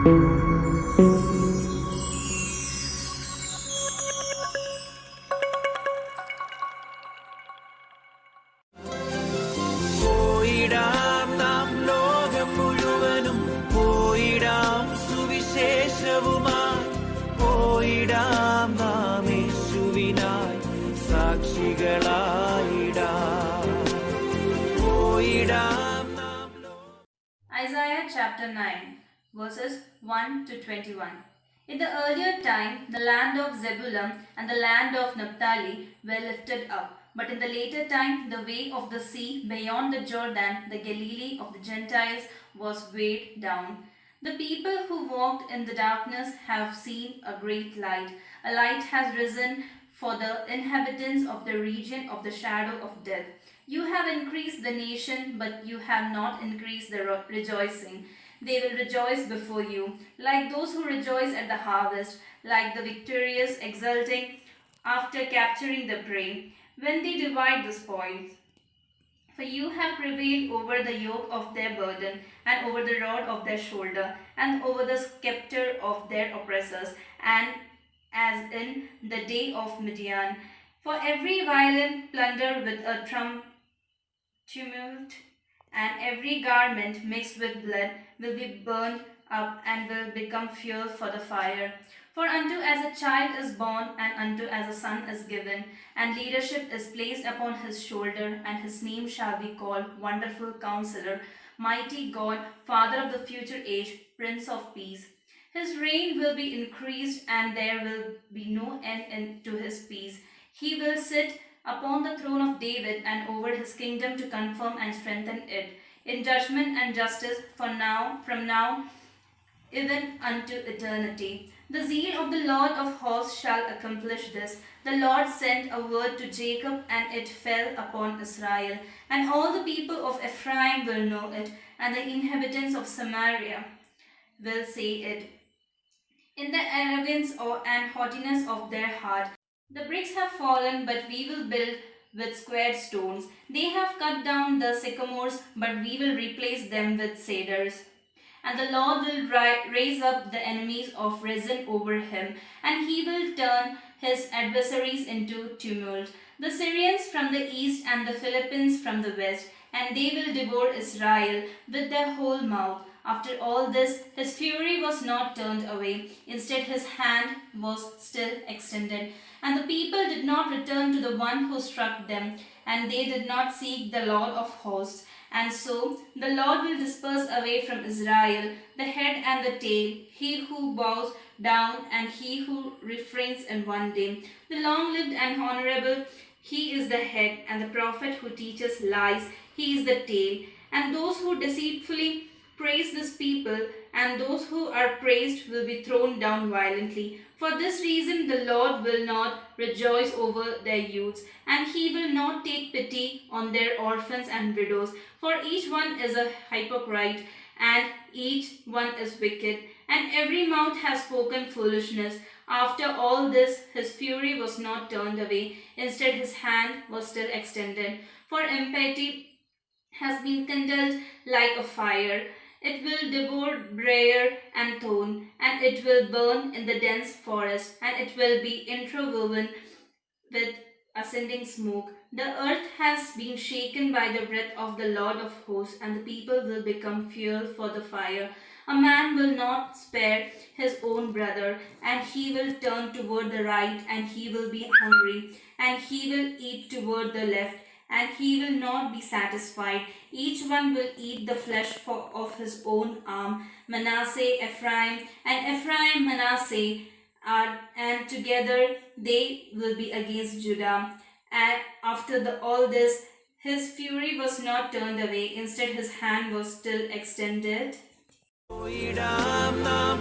പോയിടാം നാം ലോകം മുഴുവനും പോയിടാം സുവിശേഷവുമായി പോയിടാം നാം യേശുവിനായി സാക്ഷികളായിടാം പോയിടാം നാം Isaiah chapter 9 verses 1 to 21. In the earlier time, the land of Zebulun and the land of Naphtali were lifted up. But in the later time, the way of the sea beyond the Jordan, the Galilee of the Gentiles, was weighed down. The people who walked in the darkness have seen a great light. A light has risen for the inhabitants of the region of the shadow of death. You have increased the nation, but you have not increased the rejoicing. They will rejoice before you, like those who rejoice at the harvest, like the victorious exulting after capturing the prey, when they divide the spoils. For you have prevailed over the yoke of their burden, and over the rod of their shoulder, and over the scepter of their oppressors, and as in the day of Midian. For every violent plunder with a tumult, and every garment mixed with blood will be burned up and will become fuel for the fire. For unto as a child is born, and unto as a son is given, and leadership is placed upon his shoulder, and his name shall be called Wonderful Counselor, Mighty God, Father of the future age, Prince of Peace. His reign will be increased, and there will be no end to his peace. He will sit upon the throne of David, and over his kingdom to confirm and strengthen it, in judgment and justice from now, even unto eternity. The zeal of the Lord of hosts shall accomplish this. The Lord sent a word to Jacob, and it fell upon Israel. And all the people of Ephraim will know it, and the inhabitants of Samaria will say it. In the arrogance and haughtiness of their heart, the bricks have fallen, but we will build with squared stones. They have cut down the sycamores, but we will replace them with cedars. And the Lord will raise up the enemies of Rezin over him, and he will turn his adversaries into tumult. The Syrians from the east and the Philippines from the west, and they will devour Israel with their whole mouth. After all this, his fury was not turned away. Instead, his hand was still extended. And the people did not return to the one who struck them, and they did not seek the Lord of hosts. And so the Lord will disperse away from Israel the head and the tail, he who bows down and he who refrains in one day. The long-lived and honorable, he is the head, and the prophet who teaches lies, he is the tail. And those who deceitfully praise this people, and those who are praised will be thrown down violently. For this reason the Lord will not rejoice over their youths, and he will not take pity on their orphans and widows. For each one is a hypocrite, and each one is wicked, and every mouth has spoken foolishness. After all this, his fury was not turned away. Instead, his hand was still extended. For impiety has been kindled like a fire. It will devour briar and thorn, and it will burn in the dense forest, and it will be interwoven with ascending smoke. The earth has been shaken by the breath of the Lord of hosts, and the people will become fuel for the fire. A man will not spare his own brother, and he will turn toward the right, and he will be hungry, and he will eat toward the left, and he will not be satisfied. Each one will eat the flesh of his own arm. Manasseh, Ephraim, and Ephraim, Manasseh, and together they will be against Judah. And after all this, his fury was not turned away. Instead, his hand was still extended. പോയിടാം നാം